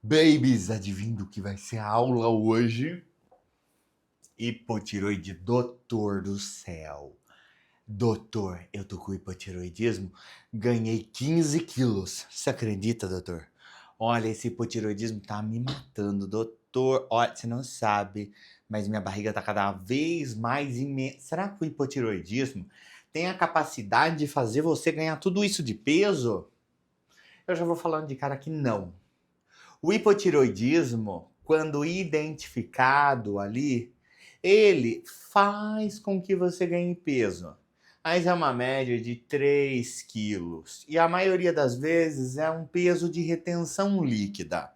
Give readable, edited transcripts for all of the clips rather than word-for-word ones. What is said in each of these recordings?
Babies, adivinha do que vai ser a aula hoje? Hipotiroide, doutor do céu. Doutor, eu tô com hipotiroidismo, ganhei 15 quilos. Você acredita, doutor? Olha, esse hipotiroidismo tá me matando, doutor. Olha, você não sabe, mas minha barriga tá cada vez mais imensa. Será que o hipotiroidismo tem a capacidade de fazer você ganhar tudo isso de peso? Eu já vou falando de cara que não. O hipotiroidismo, quando identificado ali, ele faz com que você ganhe peso. Mas é uma média de 3 quilos. E a maioria das vezes é um peso de retenção líquida.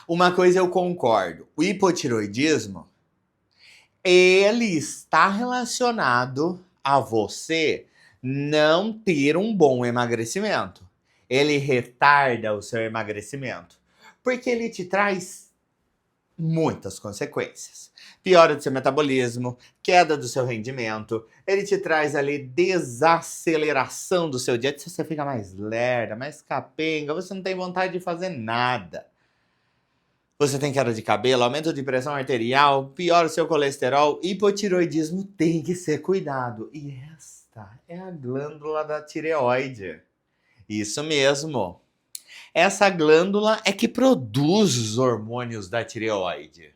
Uma coisa eu concordo: o hipotiroidismo, ele está relacionado a você não ter um bom emagrecimento. Ele retarda o seu emagrecimento, porque ele te traz muitas consequências. Piora do seu metabolismo, queda do seu rendimento, ele te traz ali desaceleração do seu dia, você fica mais lerda, mais capenga, você não tem vontade de fazer nada. Você tem queda de cabelo, aumento de pressão arterial, piora o seu colesterol, hipotiroidismo tem que ser cuidado. E esta é a glândula da tireoide. Isso mesmo. Essa glândula é que produz os hormônios da tireoide.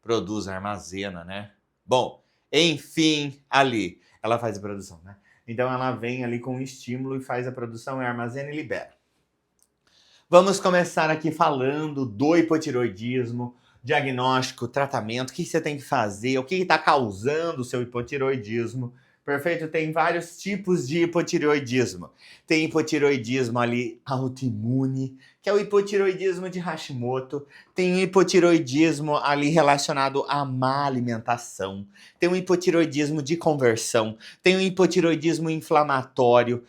Produz, armazena, né? Bom, enfim, ali, ela faz a produção, né? Então ela vem ali com um estímulo e faz a produção, armazena e libera. Vamos começar aqui falando do hipotiroidismo, diagnóstico, tratamento, o que você tem que fazer, o que está causando o seu hipotiroidismo. Perfeito? Tem vários tipos de hipotiroidismo. Tem hipotiroidismo ali autoimune, que é o hipotiroidismo de Hashimoto. Tem hipotiroidismo ali relacionado à má alimentação. Tem um hipotiroidismo de conversão. Tem um hipotiroidismo inflamatório.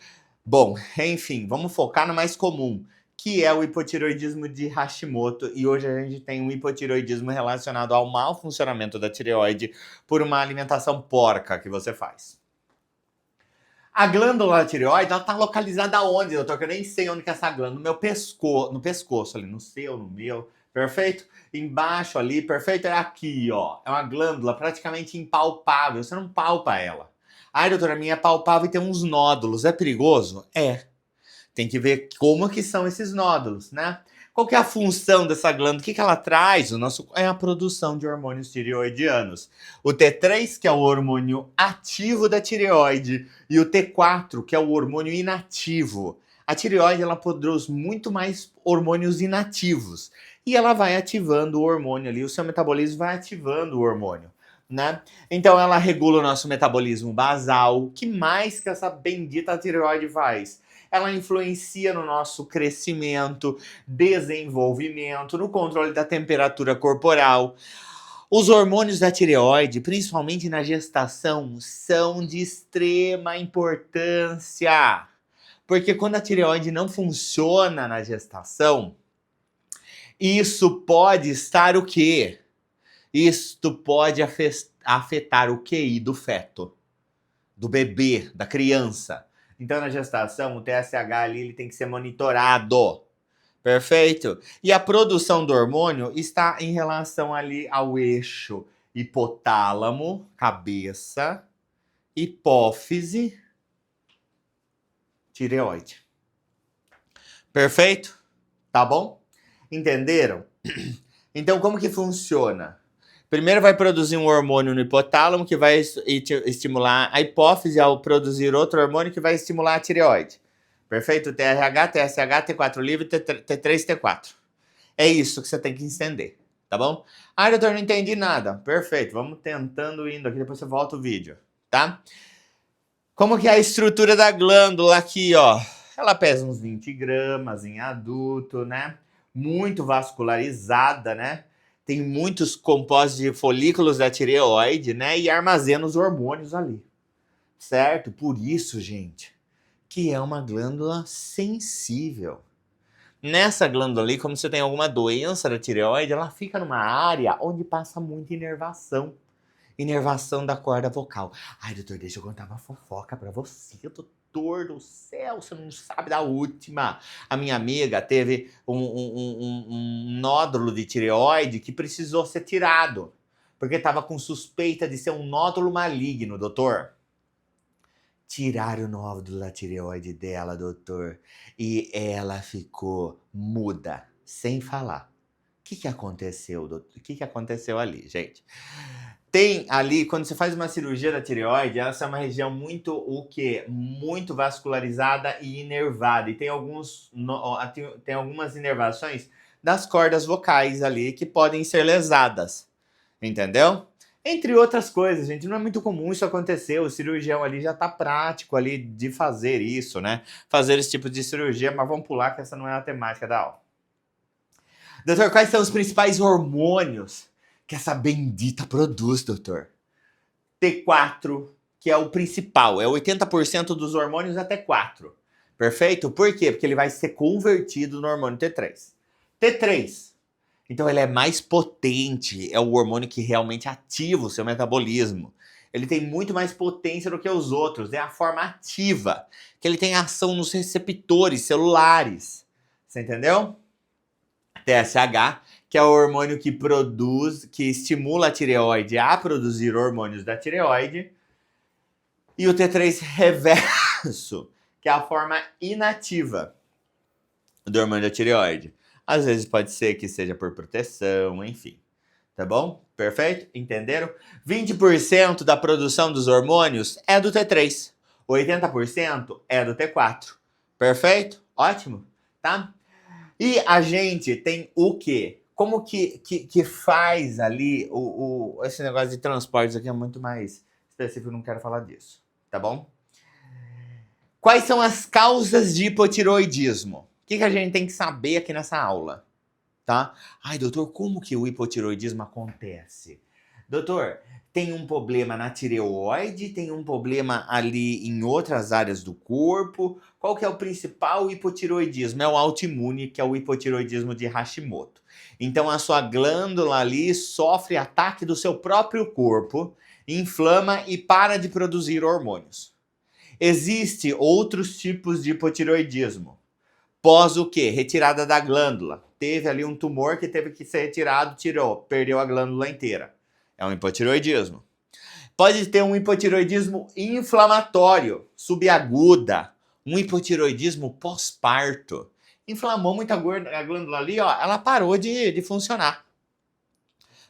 Bom, enfim, vamos focar no mais comum, que é o hipotiroidismo de Hashimoto, e hoje a gente tem um hipotiroidismo relacionado ao mau funcionamento da tireoide por uma alimentação porca que você faz. A glândula da tireoide, ela tá localizada onde, doutor? Que eu nem sei onde que é essa glândula. No pescoço ali, no seu, no meu, perfeito? Embaixo ali, perfeito? É aqui, ó. É uma glândula praticamente impalpável, você não palpa ela. Ai, doutora, a minha é palpável e tem uns nódulos, é perigoso? É. Tem que ver como que são esses nódulos, né? Qual que é a função dessa glândula? O que ela traz? É a produção de hormônios tireoidianos. O T3, que é o hormônio ativo da tireoide, e o T4, que é o hormônio inativo. A tireoide, ela produz muito mais hormônios inativos. E ela vai ativando o hormônio ali, o seu metabolismo vai ativando o hormônio, né? Então ela regula o nosso metabolismo basal. O que mais que essa bendita tireoide faz? Ela influencia no nosso crescimento, desenvolvimento, no controle da temperatura corporal. Os hormônios da tireoide, principalmente na gestação, são de extrema importância. Porque quando a tireoide não funciona na gestação, isso pode estar o quê? Isto pode afetar o QI do feto, do bebê, da criança. Então, na gestação, o TSH ali ele tem que ser monitorado. Perfeito? E a produção do hormônio está em relação ali ao eixo hipotálamo, cabeça, hipófise, tireoide. Perfeito? Tá bom? Entenderam? Então, como que funciona? Primeiro vai produzir um hormônio no hipotálamo que vai estimular a hipófise ao produzir outro hormônio que vai estimular a tireoide. Perfeito? TRH, TSH, T4 livre, T3, T4. É isso que você tem que entender, tá bom? Ah, doutor, não entendi nada. Perfeito, vamos tentando indo aqui, depois você volta o vídeo, tá? Como que é a estrutura da glândula aqui, ó? Ela pesa uns 20 gramas em adulto, né? Muito vascularizada, né? Tem muitos compostos de folículos da tireoide, né? E armazena os hormônios ali, certo? Por isso, gente, que é uma glândula sensível. Nessa glândula ali, como você tem alguma doença da tireoide, ela fica numa área onde passa muita inervação. Inervação da corda vocal. Ai, doutor, deixa eu contar uma fofoca pra você, doutor. doutor do céu, você não sabe da última. A minha amiga teve um nódulo de tireoide que precisou ser tirado, porque estava com suspeita de ser um nódulo maligno, doutor. Tiraram o nódulo da tireoide dela, doutor, e ela ficou muda, sem falar. O que aconteceu, doutor? O que aconteceu ali, gente? Tem ali, quando você faz uma cirurgia da tireoide, essa é uma região muito, muito vascularizada e inervada. E tem algumas inervações das cordas vocais ali que podem ser lesadas, entendeu? Entre outras coisas, gente, não é muito comum isso acontecer. O cirurgião ali já tá prático ali de fazer isso, né? Fazer esse tipo de cirurgia, mas vamos pular que essa não é a temática da aula. Doutor, quais são os principais hormônios que essa bendita produz, doutor? T4, que é o principal, é 80% dos hormônios é T4. Perfeito? Por quê? Porque ele vai ser convertido no hormônio T3. T3. Então ele é mais potente, é o hormônio que realmente ativa o seu metabolismo. Ele tem muito mais potência do que os outros, é a forma ativa, que ele tem ação nos receptores celulares. Você entendeu? TSH, que é o hormônio que estimula a tireoide a produzir hormônios da tireoide. E o T3 reverso, que é a forma inativa do hormônio da tireoide. Às vezes pode ser que seja por proteção, enfim. Tá bom? Perfeito? Entenderam? 20% da produção dos hormônios é do T3. 80% é do T4. Perfeito? Ótimo? Tá? E a gente tem o quê? Como que faz ali esse negócio de transportes aqui é muito mais específico, não quero falar disso. Tá bom? Quais são as causas de hipotiroidismo? O que a gente tem que saber aqui nessa aula? Tá? Ai, doutor, como que o hipotiroidismo acontece? Doutor, tem um problema na tireoide, tem um problema ali em outras áreas do corpo. Qual que é o principal hipotiroidismo? É o autoimune, que é o hipotiroidismo de Hashimoto. Então a sua glândula ali sofre ataque do seu próprio corpo, inflama e para de produzir hormônios. Existem outros tipos de hipotiroidismo. Pós o quê? Retirada da glândula. Teve ali um tumor que teve que ser retirado, perdeu a glândula inteira. É um hipotiroidismo. Pode ter um hipotiroidismo inflamatório, subaguda, um hipotiroidismo pós-parto. Inflamou muito a glândula ali, ó, ela parou de funcionar.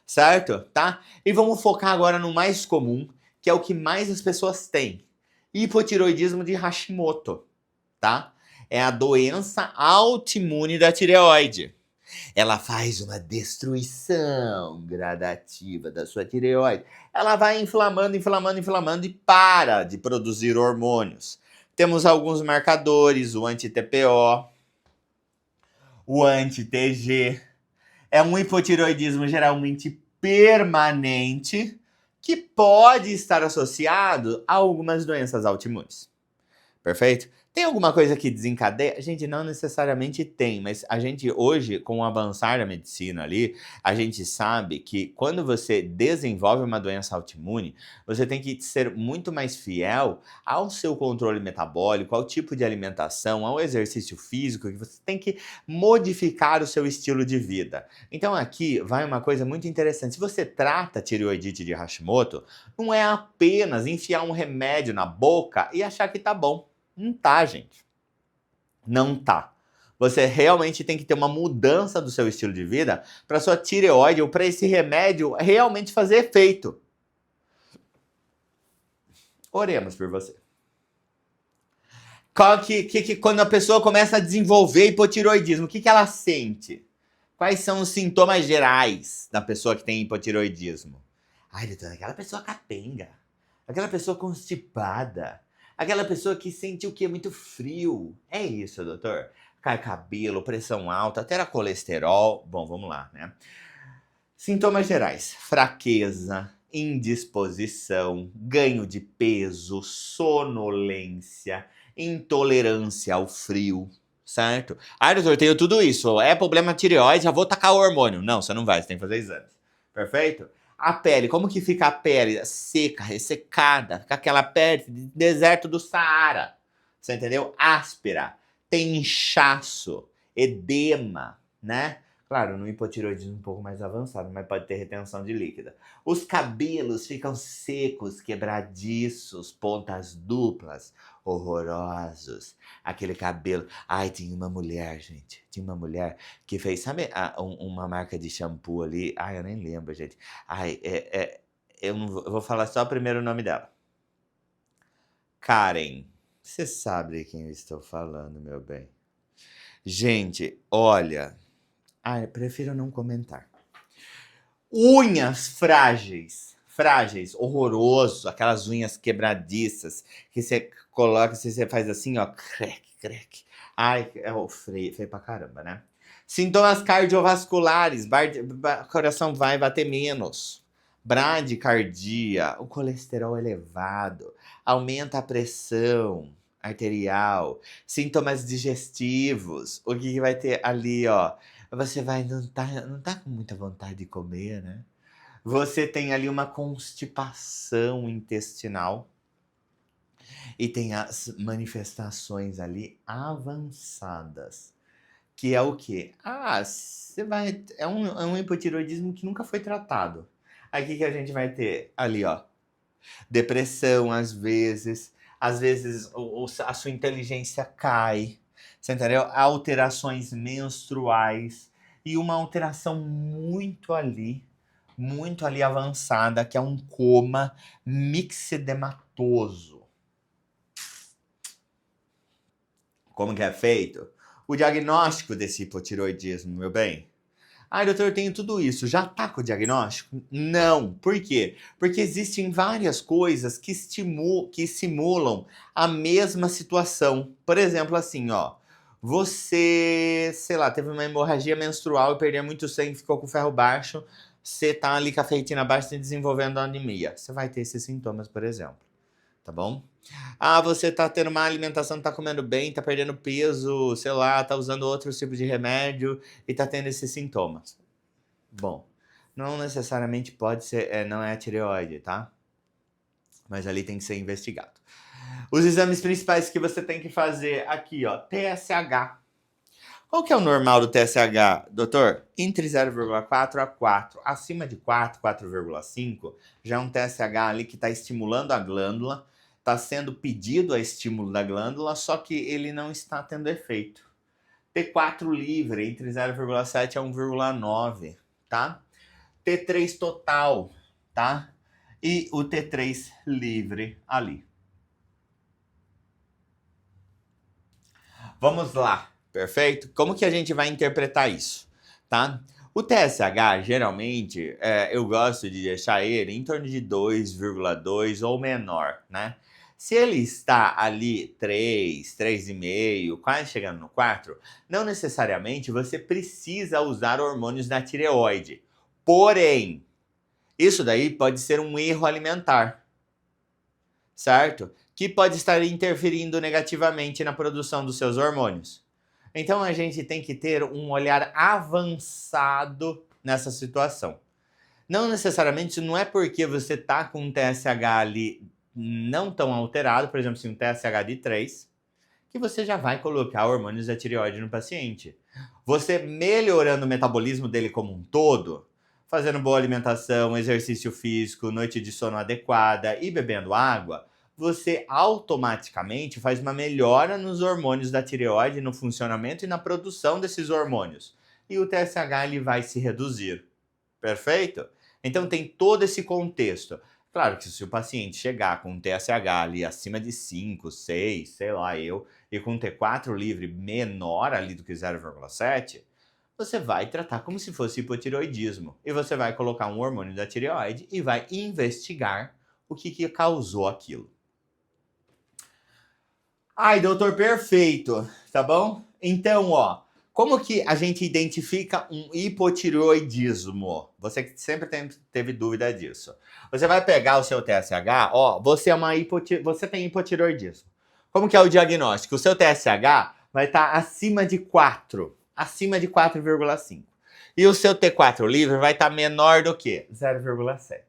Certo? Tá? E vamos focar agora no mais comum, que é o que mais as pessoas têm. Hipotiroidismo de Hashimoto, tá? É a doença autoimune da tireoide. Ela faz uma destruição gradativa da sua tireoide. Ela vai inflamando e para de produzir hormônios. Temos alguns marcadores, o anti-TPO, o anti-TG. É um hipotiroidismo geralmente permanente que pode estar associado a algumas doenças autoimunes. Perfeito? Tem alguma coisa que desencadeia? Gente, não necessariamente tem, mas a gente hoje, com o avançar da medicina ali, a gente sabe que quando você desenvolve uma doença autoimune, você tem que ser muito mais fiel ao seu controle metabólico, ao tipo de alimentação, ao exercício físico, que você tem que modificar o seu estilo de vida. Então aqui vai uma coisa muito interessante. Se você trata a tireoidite de Hashimoto, não é apenas enfiar um remédio na boca e achar que tá bom. Não tá, gente. Não tá. Você realmente tem que ter uma mudança do seu estilo de vida para sua tireoide ou para esse remédio realmente fazer efeito. Oremos por você. Quando a pessoa começa a desenvolver hipotiroidismo, o que ela sente? Quais são os sintomas gerais da pessoa que tem hipotiroidismo? Ai, doutor, aquela pessoa capenga. Aquela pessoa constipada. Aquela pessoa que sente o quê? Muito frio. É isso, doutor. Cai cabelo, pressão alta, altera colesterol. Bom, vamos lá, né? Sintomas gerais: fraqueza, indisposição, ganho de peso, sonolência, intolerância ao frio, certo? Ah, doutor, tenho tudo isso. É problema tireoide, já vou tacar o hormônio. Não, você não vai, você tem que fazer exames. Perfeito? A pele, como que fica a pele? Seca, ressecada, fica aquela pele de deserto do Saara, Você entendeu? Áspera, tem inchaço, edema, né? Claro, no hipotireoidismo um pouco mais avançado, mas pode ter retenção de líquido. Os cabelos ficam secos, quebradiços, pontas duplas, horrorosos. Aquele cabelo. Ai, tinha uma mulher, gente. Tinha uma mulher que fez, sabe, uma marca de shampoo ali? Ai, eu nem lembro, gente. Ai, eu não vou, eu vou falar só o primeiro nome dela. Karen. Você sabe de quem eu estou falando, meu bem. Gente, olha. Ai, prefiro não comentar. Unhas frágeis. Frágeis, horroroso. Aquelas unhas quebradiças que você coloca, você faz assim, ó. Crack, crack. Ai, é feio pra caramba, né? Sintomas cardiovasculares. Coração vai bater menos. Bradicardia, o colesterol elevado, aumenta a pressão arterial, sintomas digestivos. O que vai ter ali, ó? Você vai não tá com muita vontade de comer, né? Você tem ali uma constipação intestinal e tem as manifestações ali avançadas. Que é o quê? Você vai. É um hipotireoidismo que nunca foi tratado. Aí o que a gente vai ter? Ali, ó. Depressão, às vezes. Às vezes a sua inteligência cai. Você entendeu? Alterações menstruais. E uma alteração muito ali avançada, que é um coma mixedematoso. Como que é feito? O diagnóstico desse hipotireoidismo, meu bem. Ai, doutor, eu tenho tudo isso. Já tá com o diagnóstico? Não. Por quê? Porque existem várias coisas que simulam a mesma situação. Por exemplo, assim, ó. Você, sei lá, teve uma hemorragia menstrual e perdeu muito sangue, ficou com ferro baixo. Você tá ali com a ferritina baixa e desenvolvendo anemia. Você vai ter esses sintomas, por exemplo. Tá bom? Você tá tendo uma alimentação, tá comendo bem, tá perdendo peso, sei lá, tá usando outros tipos de remédio e tá tendo esses sintomas. Bom, não necessariamente pode ser, não é a tireoide, tá? Mas ali tem que ser investigado. Os exames principais que você tem que fazer aqui, ó, TSH. Qual que é o normal do TSH, doutor? Entre 0,4 a 4. Acima de 4, 4,5, já é um TSH ali que está estimulando a glândula, está sendo pedido a estímulo da glândula, só que ele não está tendo efeito. T4 livre, entre 0,7 a 1,9, tá? T3 total, tá? E o T3 livre ali. Vamos lá, perfeito? Como que a gente vai interpretar isso, tá? O TSH, geralmente, eu gosto de deixar ele em torno de 2,2 ou menor, né? Se ele está ali 3, 3,5, quase chegando no 4, não necessariamente você precisa usar hormônios da tireoide. Porém, isso daí pode ser um erro alimentar, certo? Que pode estar interferindo negativamente na produção dos seus hormônios. Então a gente tem que ter um olhar avançado nessa situação. Não necessariamente, não é porque você tá com um TSH ali não tão alterado, por exemplo, assim, um TSH de 3, que você já vai colocar hormônios da tireoide no paciente. Você melhorando o metabolismo dele como um todo, fazendo boa alimentação, exercício físico, noite de sono adequada e bebendo água, você automaticamente faz uma melhora nos hormônios da tireoide, no funcionamento e na produção desses hormônios. E o TSH ele vai se reduzir. Perfeito? Então tem todo esse contexto. Claro que se o paciente chegar com um TSH ali acima de 5, 6, sei lá e com um T4 livre menor ali do que 0,7, você vai tratar como se fosse hipotireoidismo. E você vai colocar um hormônio da tireoide e vai investigar o que causou aquilo. Ai, doutor, perfeito, tá bom? Então, ó, como que a gente identifica um hipotireoidismo? Você que sempre teve dúvida disso. Você vai pegar o seu TSH, ó, você tem hipotireoidismo. Como que é o diagnóstico? O seu TSH vai estar acima de 4, acima de 4,5. E o seu T4 livre vai estar menor do que 0,7.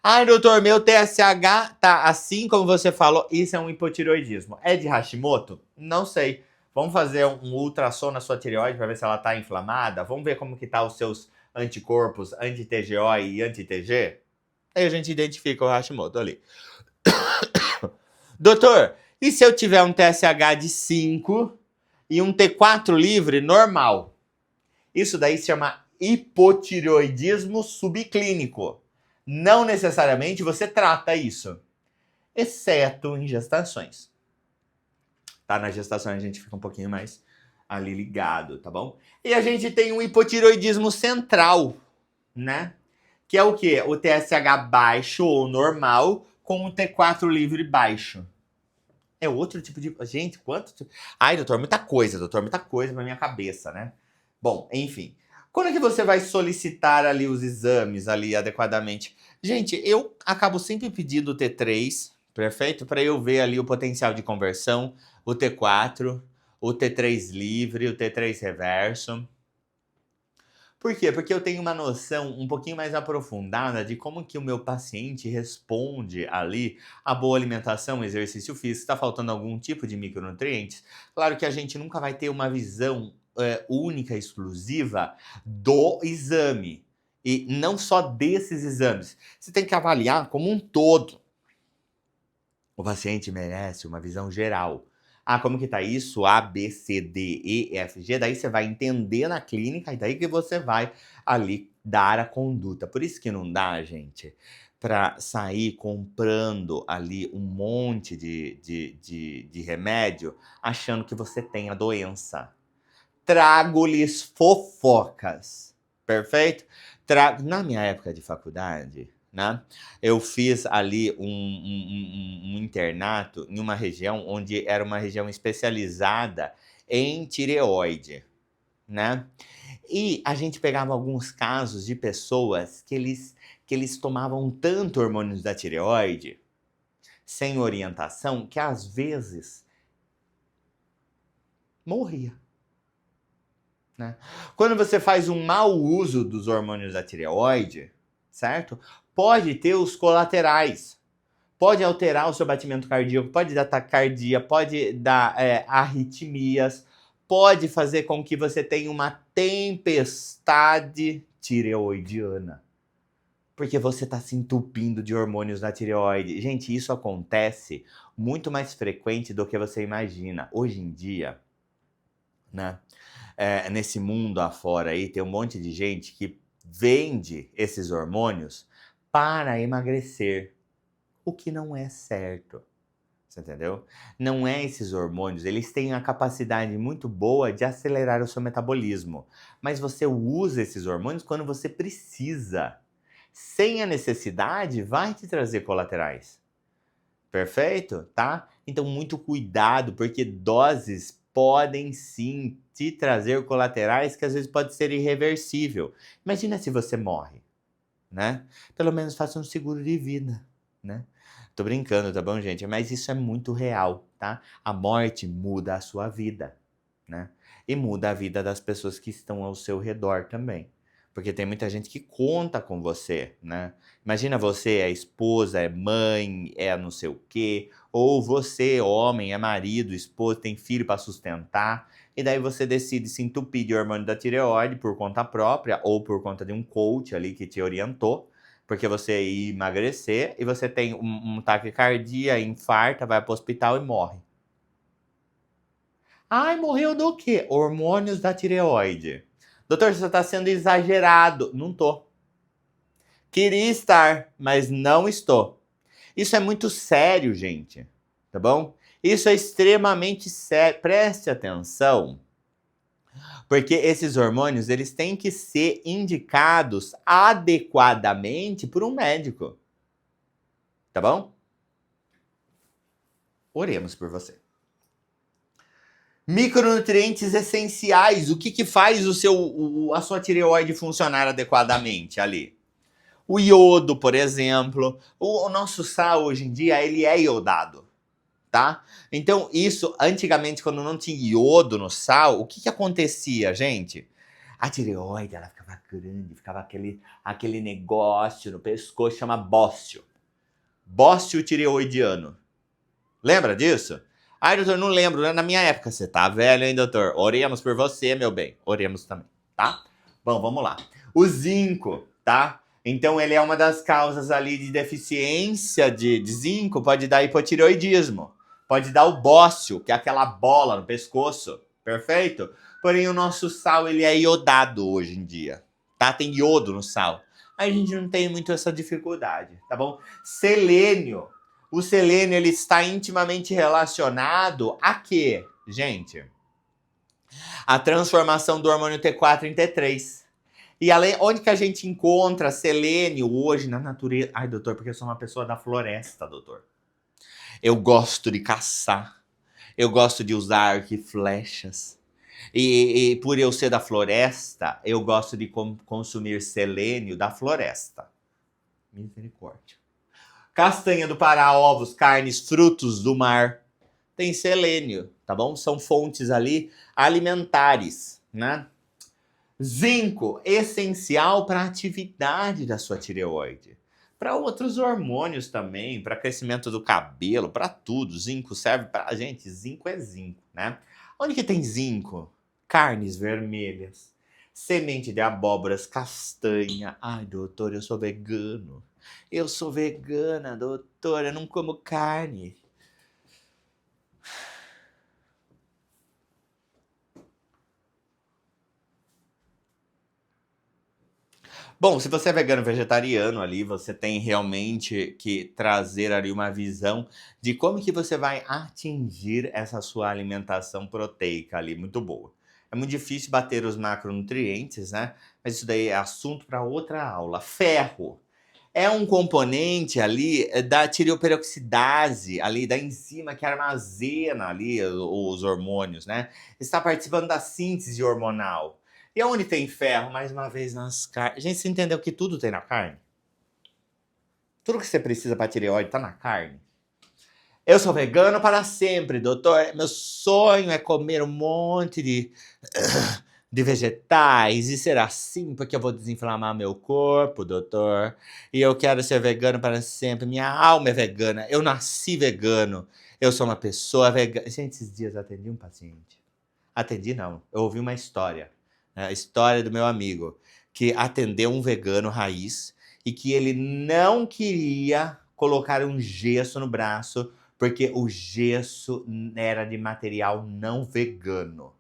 Ai, doutor, meu TSH tá assim como você falou. Isso é um hipotireoidismo. É de Hashimoto? Não sei. Vamos fazer um ultrassom na sua tireoide para ver se ela tá inflamada? Vamos ver como que tá os seus anticorpos anti-TGO e anti-TG? Aí a gente identifica o Hashimoto ali. Doutor, e se eu tiver um TSH de 5 e um T4 livre normal? Isso daí se chama hipotireoidismo subclínico. Não necessariamente você trata isso, exceto em gestações. Tá? Na gestação a gente fica um pouquinho mais ali ligado, tá bom? E a gente tem um hipotireoidismo central, né? Que é o quê? O TSH baixo ou normal com o T4 livre baixo. É outro tipo de... Gente, quanto... Ai, doutor, muita coisa na minha cabeça, né? Bom, enfim. Quando é que você vai solicitar ali os exames ali adequadamente? Gente, eu acabo sempre pedindo o T3, perfeito? Para eu ver ali o potencial de conversão, o T4, o T3 livre, o T3 reverso. Por quê? Porque eu tenho uma noção um pouquinho mais aprofundada de como que o meu paciente responde ali à boa alimentação, exercício físico, está faltando algum tipo de micronutrientes. Claro que a gente nunca vai ter uma visão única, exclusiva do exame. E não só desses exames. Você tem que avaliar como um todo. O paciente merece uma visão geral. Ah, como que tá isso? A, B, C, D, E, F, G. Daí você vai entender na clínica e daí que você vai ali dar a conduta. Por isso que não dá, gente, para sair comprando ali um monte de remédio achando que você tem a doença. Trago-lhes fofocas. Perfeito? Na minha época de faculdade, né? Eu fiz ali um internato em uma região onde era uma região especializada em tireoide, né? E a gente pegava alguns casos de pessoas que eles tomavam tanto hormônios da tireoide, sem orientação, que às vezes morria. Né? Quando você faz um mau uso dos hormônios da tireoide, certo? Pode ter os colaterais. Pode alterar o seu batimento cardíaco, pode dar taquicardia, pode dar arritmias, pode fazer com que você tenha uma tempestade tireoidiana. Porque você está se entupindo de hormônios na tireoide. Gente, isso acontece muito mais frequente do que você imagina. Hoje em dia, né? Nesse mundo afora aí, tem um monte de gente que vende esses hormônios para emagrecer, o que não é certo. Você entendeu? Não é esses hormônios, eles têm a capacidade muito boa de acelerar o seu metabolismo, mas você usa esses hormônios quando você precisa. Sem a necessidade, vai te trazer colaterais. Perfeito? Tá? Então, muito cuidado, porque doses podem sim te trazer colaterais que às vezes pode ser irreversível. Imagina se você morre, né? Pelo menos faça um seguro de vida, né? Tô brincando, tá bom, gente? Mas isso é muito real, tá? A morte muda a sua vida, né? E muda a vida das pessoas que estão ao seu redor também. Porque tem muita gente que conta com você, né? Imagina você é esposa, é mãe, é não sei o quê, ou você, homem, é marido, esposa, tem filho para sustentar, e daí você decide se entupir de hormônio da tireoide por conta própria ou por conta de um coach ali que te orientou, porque você ia emagrecer e você tem um taquicardia, infarta, vai para o hospital e morre. Ai, morreu do quê? Hormônios da tireoide. Doutor, você está sendo exagerado. Não tô. Queria estar, mas não estou. Isso é muito sério, gente. Tá bom? Isso é extremamente sério. Preste atenção. Porque esses hormônios, eles têm que ser indicados adequadamente por um médico. Tá bom? Oremos por você. Micronutrientes essenciais. O que faz a sua tireoide funcionar adequadamente ali? O iodo, por exemplo. O nosso sal hoje em dia, ele é iodado, tá? Então isso, antigamente, quando não tinha iodo no sal, o que acontecia, gente? A tireoide, ela ficava grande, ficava aquele negócio no pescoço, chama bócio. Bócio tireoidiano. Lembra disso? Ai, doutor, não lembro, né? Na minha época. Você tá velho, hein, doutor? Oremos por você, meu bem. Oremos também, tá? Bom, vamos lá. O zinco, tá? Então, ele é uma das causas ali de deficiência de zinco, pode dar hipotireoidismo. Pode dar o bócio, que é aquela bola no pescoço. Perfeito? Porém, o nosso sal, ele é iodado hoje em dia, tá? Tem iodo no sal. Aí a gente não tem muito essa dificuldade, tá bom? Selênio. O selênio, ele está intimamente relacionado a quê, gente? A transformação do hormônio T4 em T3. E onde que a gente encontra selênio hoje na natureza? Ai, doutor, porque eu sou uma pessoa da floresta, doutor. Eu gosto de caçar. Eu gosto de usar arco e flechas. E por eu ser da floresta, eu gosto de consumir selênio da floresta. Misericórdia. Castanha do Pará, ovos, carnes, frutos do mar. Tem selênio, tá bom? São fontes ali alimentares, né? Zinco, essencial para a atividade da sua tireoide. Para outros hormônios também, para crescimento do cabelo, para tudo. Zinco serve para a gente. Zinco é zinco, né? Onde que tem zinco? Carnes vermelhas, semente de abóboras, castanha. Ai, doutor, eu sou vegano. Eu sou vegana, doutor, eu não como carne. Bom, se você é vegano vegetariano ali, você tem realmente que trazer ali uma visão de como que você vai atingir essa sua alimentação proteica ali, muito boa. É muito difícil bater os macronutrientes, né? Mas isso daí é assunto para outra aula. Ferro. É um componente ali da tireoperoxidase, ali da enzima que armazena ali os hormônios, né? Está participando da síntese hormonal. E onde tem ferro? Mais uma vez nas carnes. Gente, você entendeu que tudo tem na carne? Tudo que você precisa para tireoide tá na carne. Eu sou vegano para sempre, doutor. Meu sonho é comer um monte de vegetais e ser assim porque eu vou desinflamar meu corpo, doutor. E eu quero ser vegano para sempre. Minha alma é vegana. Eu nasci vegano. Eu sou uma pessoa vegana. Gente, esses dias eu atendi um paciente. Atendi não. Eu ouvi uma história. A história do meu amigo que atendeu um vegano raiz e que ele não queria colocar um gesso no braço porque o gesso era de material não vegano.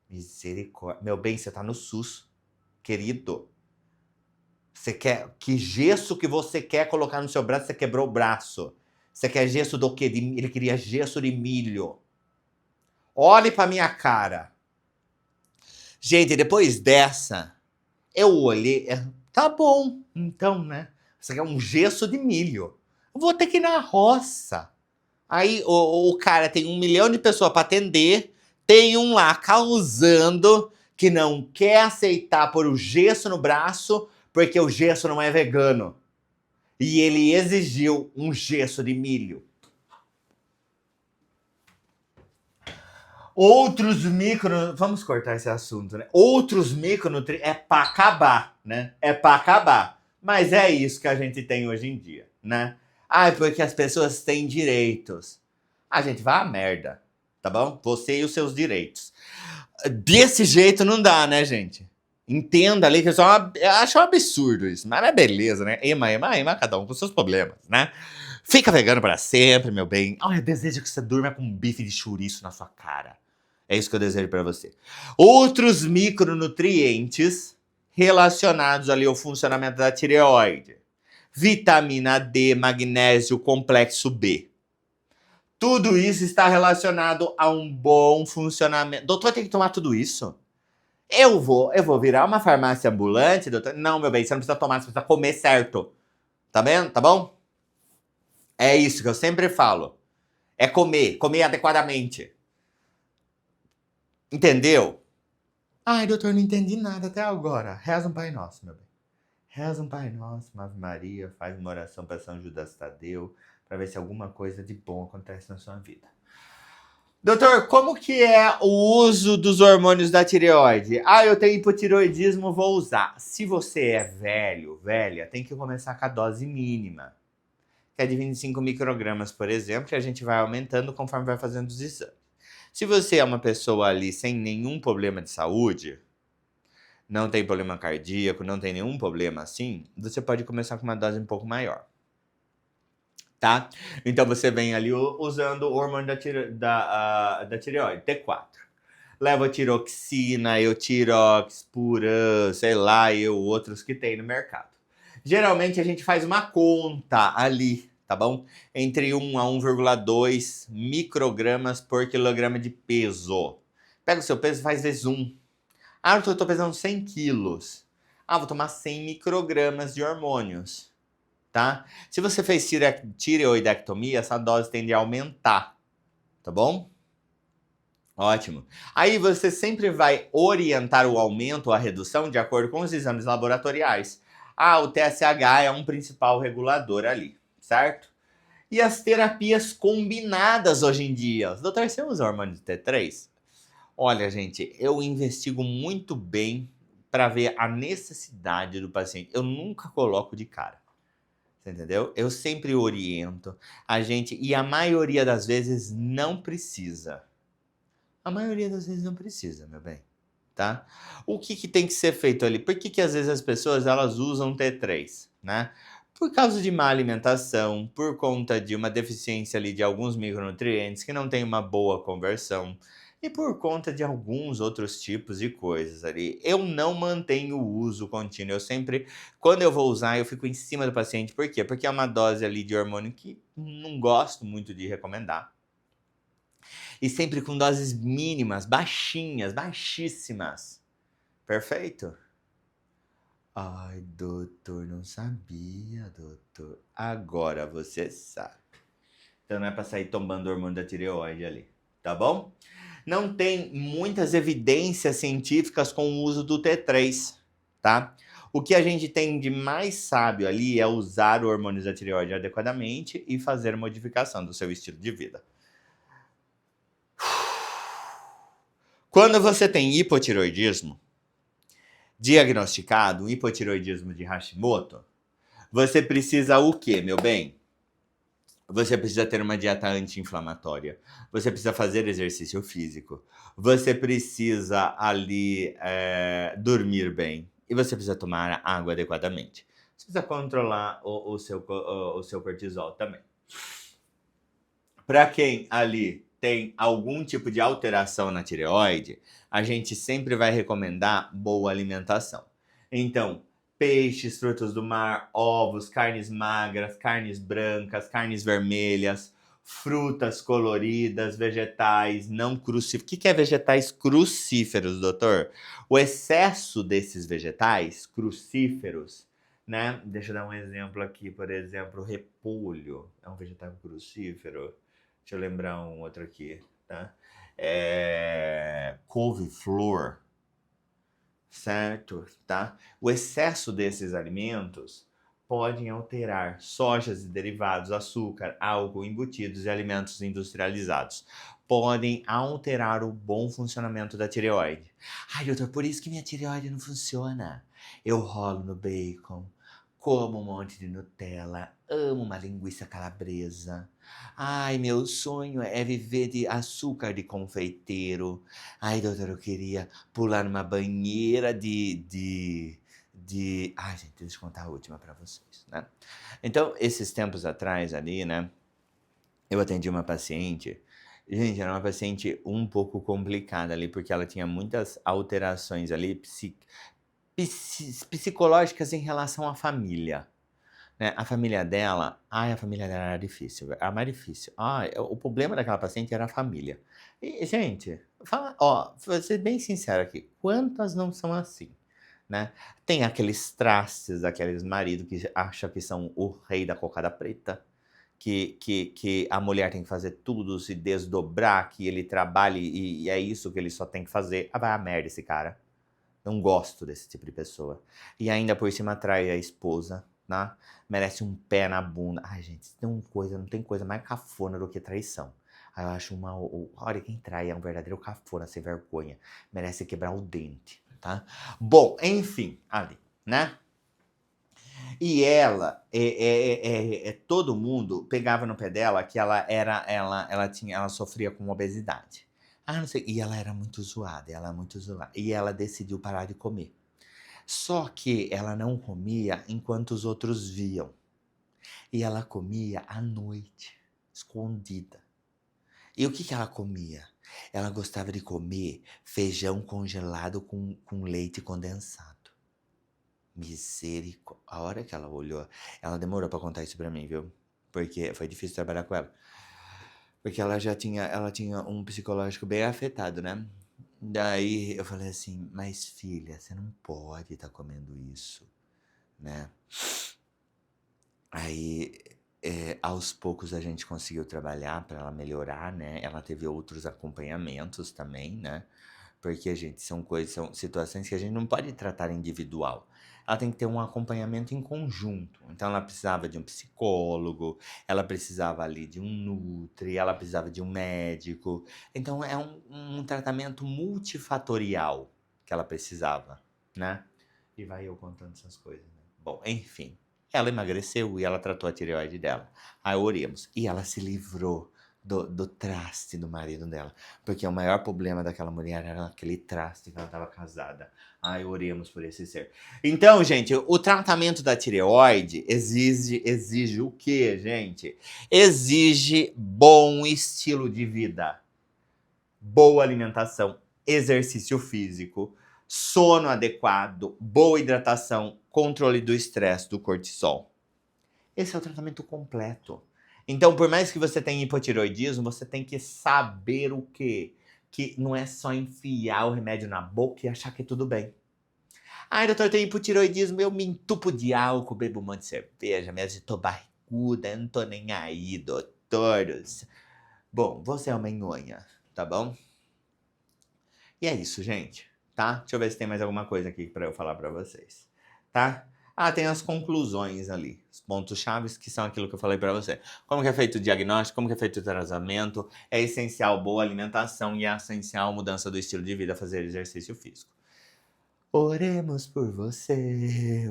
Misericórdia. Meu bem, você tá no SUS, querido. Você quer que gesso que você quer colocar no seu braço? Você quebrou o braço. Você quer gesso do quê? Ele queria gesso de milho. Olhe pra minha cara. Gente, depois dessa, eu olhei. Tá bom, então, né? Você quer um gesso de milho. Eu vou ter que ir na roça. Aí o cara tem 1 milhão de pessoas para atender, tem um lá causando que não quer aceitar pôr o gesso no braço porque o gesso não é vegano. E ele exigiu um gesso de milho. Outros micro... Vamos cortar esse assunto, né? Outros micronutrientes... É pra acabar, né? É pra acabar. Mas é isso que a gente tem hoje em dia, né? Ah, porque as pessoas têm direitos. A gente vai à merda, tá bom? Você e os seus direitos. Desse jeito não dá, né, gente? Entenda ali que eu acho um absurdo isso. Mas é beleza, né? Ema, cada um com seus problemas, né? Fica vegano pra sempre, meu bem. Eu desejo que você durma com um bife de chouriço na sua cara. É isso que eu desejo pra você. Outros micronutrientes relacionados ali ao funcionamento da tireoide. Vitamina D, magnésio, complexo B. Tudo isso está relacionado a um bom funcionamento. Doutor, tem que tomar tudo isso? Eu vou virar uma farmácia ambulante, doutor? Não, meu bem, você não precisa tomar, você precisa comer certo. Tá vendo? Tá bom? É isso que eu sempre falo. É comer adequadamente. Entendeu? Ai, doutor, não entendi nada até agora. Reza um Pai Nosso, meu bem. Reza um Pai Nosso, uma Ave Maria, faz uma oração para São Judas Tadeu, para ver se alguma coisa de bom acontece na sua vida. Doutor, como que é o uso dos hormônios da tireoide? Ah, eu tenho hipotireoidismo, vou usar. Se você é velho, velha, tem que começar com a dose mínima, que é de 25 microgramas, por exemplo, e a gente vai aumentando conforme vai fazendo os exames. Se você é uma pessoa ali sem nenhum problema de saúde, não tem problema cardíaco, não tem nenhum problema assim, você pode começar com uma dose um pouco maior, tá? Então você vem ali usando o hormônio da tireoide, T4. Levotiroxina, Eutirox, Puran, sei lá, e outros que tem no mercado. Geralmente a gente faz uma conta ali, tá bom? Entre 1 a 1,2 microgramas por quilograma de peso. Pega o seu peso e faz vezes 1. Ah, eu tô pesando 100 quilos. Ah, vou tomar 100 microgramas de hormônios, tá? Se você fez tireoidectomia, essa dose tende a aumentar, tá bom? Ótimo. Aí você sempre vai orientar o aumento ou a redução de acordo com os exames laboratoriais. Ah, o TSH é um principal regulador ali, certo? E as terapias combinadas hoje em dia. Doutor, você usa hormônio de T3? Olha, gente, eu investigo muito bem para ver a necessidade do paciente. Eu nunca coloco de cara. Você entendeu? Eu sempre oriento a gente e a maioria das vezes não precisa. A maioria das vezes não precisa, meu bem, tá? O que que tem que ser feito ali? Por que que às vezes as pessoas elas usam T3, né? Por causa de má alimentação, por conta de uma deficiência ali de alguns micronutrientes que não tem uma boa conversão e por conta de alguns outros tipos de coisas ali. Eu não mantenho o uso contínuo, eu sempre, quando eu vou usar, eu fico em cima do paciente. Por quê? Porque é uma dose ali de hormônio que não gosto muito de recomendar. E sempre com doses mínimas, baixinhas, baixíssimas. Perfeito? Ai, doutor, não sabia, doutor. Agora você sabe. Então não é para sair tomando hormônio da tireoide ali, tá bom? Não tem muitas evidências científicas com o uso do T3, tá? O que a gente tem de mais sábio ali é usar o hormônio da tireoide adequadamente e fazer modificação do seu estilo de vida. Quando você tem hipotireoidismo, diagnosticado um hipotireoidismo de Hashimoto, você precisa o quê, meu bem? Você precisa ter uma dieta anti-inflamatória, você precisa fazer exercício físico, você precisa ali dormir bem e você precisa tomar água adequadamente. Você precisa controlar o seu cortisol também. Para quem ali tem algum tipo de alteração na tireoide, a gente sempre vai recomendar boa alimentação. Então, peixes, frutos do mar, ovos, carnes magras, carnes brancas, carnes vermelhas, frutas coloridas, vegetais não crucíferos. O que é vegetais crucíferos, doutor? O excesso desses vegetais crucíferos, né? Deixa eu dar um exemplo aqui, por exemplo, o repolho é um vegetal crucífero. Deixa eu lembrar um outro aqui, tá? Couve-flor, certo? Tá? O excesso desses alimentos podem alterar sojas e derivados, açúcar, álcool, embutidos e alimentos industrializados. Podem alterar o bom funcionamento da tireoide. Ai, doutor, por isso que minha tireoide não funciona. Eu rolo no bacon, como um monte de Nutella, amo uma linguiça calabresa. Ai, meu sonho é viver de açúcar de confeiteiro. Ai, doutor, eu queria pular numa banheira Ai, gente, deixa eu contar a última pra vocês, né? Então, esses tempos atrás ali, né, eu atendi uma paciente. Gente, era uma paciente um pouco complicada ali, porque ela tinha muitas alterações ali psicológicas em relação à família, né? A família dela era difícil, a mais difícil. O problema daquela paciente era a família. E, gente, vou ser bem sincero aqui, quantas não são assim, né? Tem aqueles trastes, aqueles maridos que acham que são o rei da cocada preta, que a mulher tem que fazer tudo, se desdobrar, que ele trabalhe e é isso que ele só tem que fazer. Ah, vai a merda esse cara. Não gosto desse tipo de pessoa. E ainda por cima trai a esposa, né? Merece um pé na bunda. Ai, gente, não tem coisa mais cafona do que traição. Aí eu acho olha, quem trai é um verdadeiro cafona, sem vergonha. Merece quebrar o dente, tá? Bom, enfim, ali, né? E ela, todo mundo pegava no pé dela que ela sofria com obesidade. Ah, não sei, e ela era muito zoada, e ela decidiu parar de comer. Só que ela não comia enquanto os outros viam, e ela comia à noite, escondida. E o que que ela comia? Ela gostava de comer feijão congelado com leite condensado. Misericórdia. A hora que ela olhou, ela demorou pra contar isso pra mim, viu? Porque foi difícil trabalhar com ela. Porque ela tinha um psicológico bem afetado, né? Daí eu falei assim, mas filha, você não pode estar comendo isso, né? Aí, aos poucos a gente conseguiu trabalhar pra ela melhorar, né? Ela teve outros acompanhamentos também, né? Porque, gente, são situações que a gente não pode tratar individual. Ela tem que ter um acompanhamento em conjunto. Então ela precisava de um psicólogo, ela precisava ali de um nutri, ela precisava de um médico. Então é um tratamento multifatorial que ela precisava, né? E vai eu contando essas coisas, né? Bom, enfim. Ela emagreceu e ela tratou a tireoide dela. Aí oremos. E ela se livrou do traste do marido dela. Porque o maior problema daquela mulher era aquele traste que ela estava casada. Ai, oremos por esse ser. Então, gente, o tratamento da tireoide exige o quê, gente? Exige bom estilo de vida, boa alimentação, exercício físico, sono adequado, boa hidratação, controle do estresse, do cortisol. Esse é o tratamento completo. Então, por mais que você tenha hipotireoidismo, você tem que saber o quê? Que não é só enfiar o remédio na boca e achar que tudo bem. Ai, doutor, eu tenho hipotireoidismo, eu me entupo de álcool, bebo um monte de cerveja, mesmo tô barriguda, eu não tô nem aí, doutor. Bom, você é uma nhonha, tá bom? E é isso, gente, tá? Deixa eu ver se tem mais alguma coisa aqui pra eu falar pra vocês, tá? Ah, tem as conclusões ali, os pontos chaves que são aquilo que eu falei pra você. Como que é feito o diagnóstico, como que é feito o tratamento, é essencial boa alimentação e é essencial mudança do estilo de vida, fazer exercício físico. Oremos por você,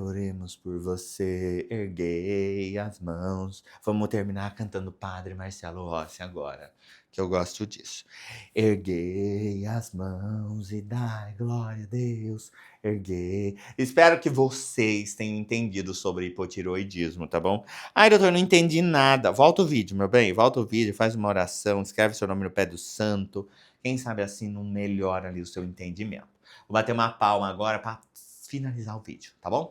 erguei as mãos. Vamos terminar cantando Padre Marcelo Rossi agora, que eu gosto disso. Erguei as mãos e dai glória a Deus, erguei. Espero que vocês tenham entendido sobre hipotiroidismo, tá bom? Ai, doutor, não entendi nada. Volta o vídeo, meu bem, volta o vídeo, faz uma oração, escreve seu nome no pé do santo. Quem sabe assim não melhora ali o seu entendimento. Vou bater uma palma agora para finalizar o vídeo, tá bom?